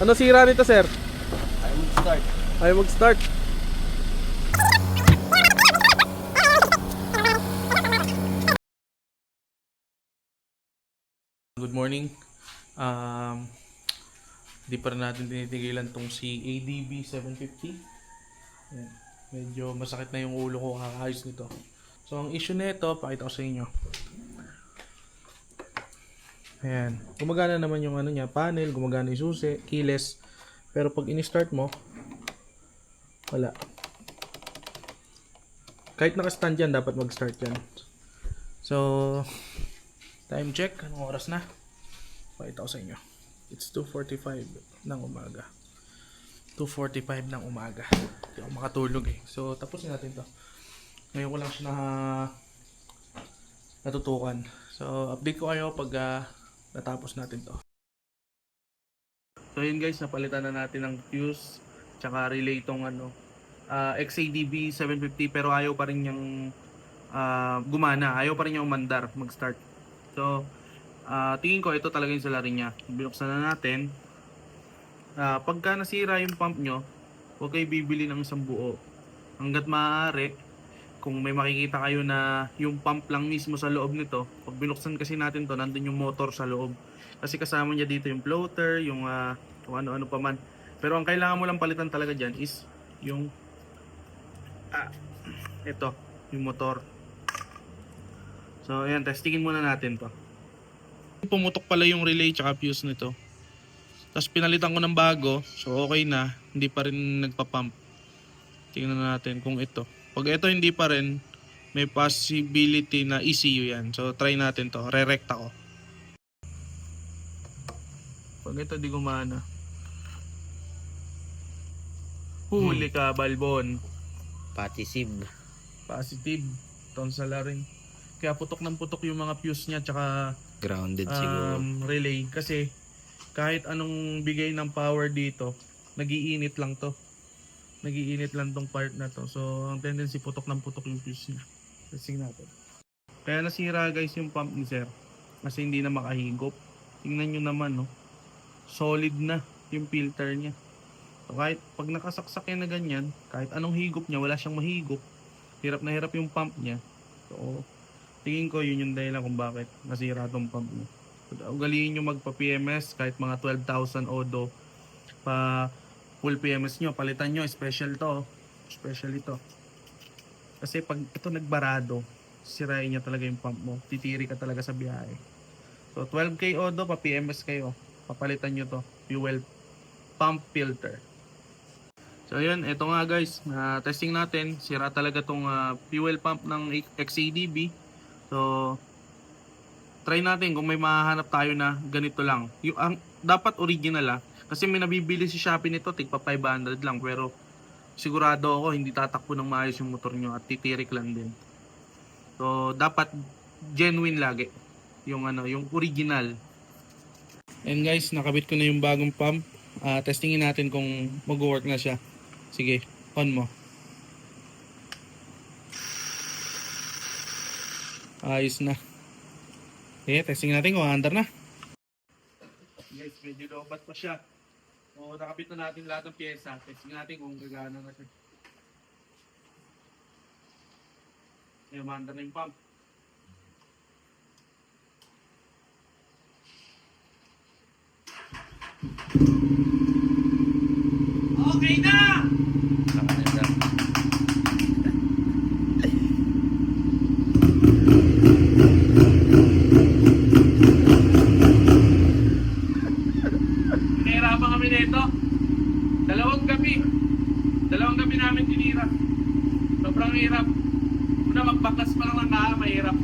Ano sira nito, sir? Ayaw mag-start. Ayaw mag-start. Good morning. Di pa rin natin tinitigilan tong si ADB 750. Ayan. Medyo masakit na yung ulo ko kakayos nito. So ang issue nito, pakita ko sa inyo. Ayan. Gumagana naman yung ano niya, panel, gumagana yung susi, keyless. Pero pag in-start mo, wala. Kahit naka-stand yan, dapat mag-start yan. So, time check. Anong oras na? Pakita ko sa inyo. It's 2:45 ng umaga. 2:45 ng umaga. Hindi ako makatulog eh. So, tapusin natin to. Ngayon ko lang siya natutukan. So, update ko kayo pag natapos natin to. So, yun guys. Napalitan na natin ng fuse. Tsaka relay itong XADB 750. Pero ayaw pa rin niyang gumana. Ayaw pa rin niyang mandar, mag-start. So, tingin ko ito talaga yung salary niya. Binuksan na natin. Pagka nasira yung pump nyo, huwag kayo bibili ng isang buo. Hanggat maaari, kung may makikita kayo na yung pump lang mismo sa loob nito, pag binuksan kasi natin to, nandun yung motor sa loob. Kasi kasama niya dito yung floater, yung kung ano-ano pa man. Pero ang kailangan mo lang palitan talaga dyan is yung ito, yung motor. So ayan, testingin muna natin to. Pumutok pala yung relay tsaka fuse nito. Tapos pinalitan ko ng bago, so okay na, hindi pa rin nagpa-pump. Tingnan natin kung ito. Pag ito hindi pa rin, may possibility na ECU yan. So try natin to, re-recta ko. Pag ito di gumana, huli ka, Balbon. Patisib. Positive, tonsala rin. Kaya putok ng putok yung mga fuse niya tsaka Grounded siguro. relay. Kasi kahit anong bigay ng power dito, nagiinit lang to. Nagiinit lang tong part na to. So ang tendency putok ng putok yung fuse niya. Testing natin. Kaya nasira guys yung pump ni sir. Kasi hindi na makahigop. Tingnan nyo naman no. Solid na yung filter niya. So kahit pag nakasaksak yan na ganyan, kahit anong higop niya, wala siyang mahigop. Hirap na hirap yung pump niya. So tingin ko yun yung dahilan kung bakit nasira tong pump niya. Ugaliin nyo magpa-PMS kahit mga 12,000 odo pa full PMS nyo, palitan nyo, special to, special ito. Kasi pag ito nagbarado, sirain niya talaga yung pump mo, titiri ka talaga sa biyahe. So 12k odo, pa PMS kayo, papalitan nyo to, fuel pump filter. So yun, ito nga guys, testing natin, sira talaga tong fuel pump ng XADB. So try natin kung may mahanap tayo na ganito lang. Yung dapat original kasi may nabibili si Shopee nito tigpa 500 lang, pero sigurado ako hindi tatakbo ng maayos yung motor nyo at titirik lang din. So dapat genuine lagi yung yung original. And guys, nakabit ko na yung bagong pump. Testingin natin kung mag-work na siya. Sige, on mo. Ayos na. Okay, testing natin kung under na. Guys, medyo lobat pa siya. So, nakabit na natin lahat ng pyesa. Testing natin kung gagana na siya. Ngayon, maandar na yung pump. Okay na! Nahirapan kami nito. Dalawang gabi namin tinira. Sobrang hirap. Una magbakas pa lang ng mahirap.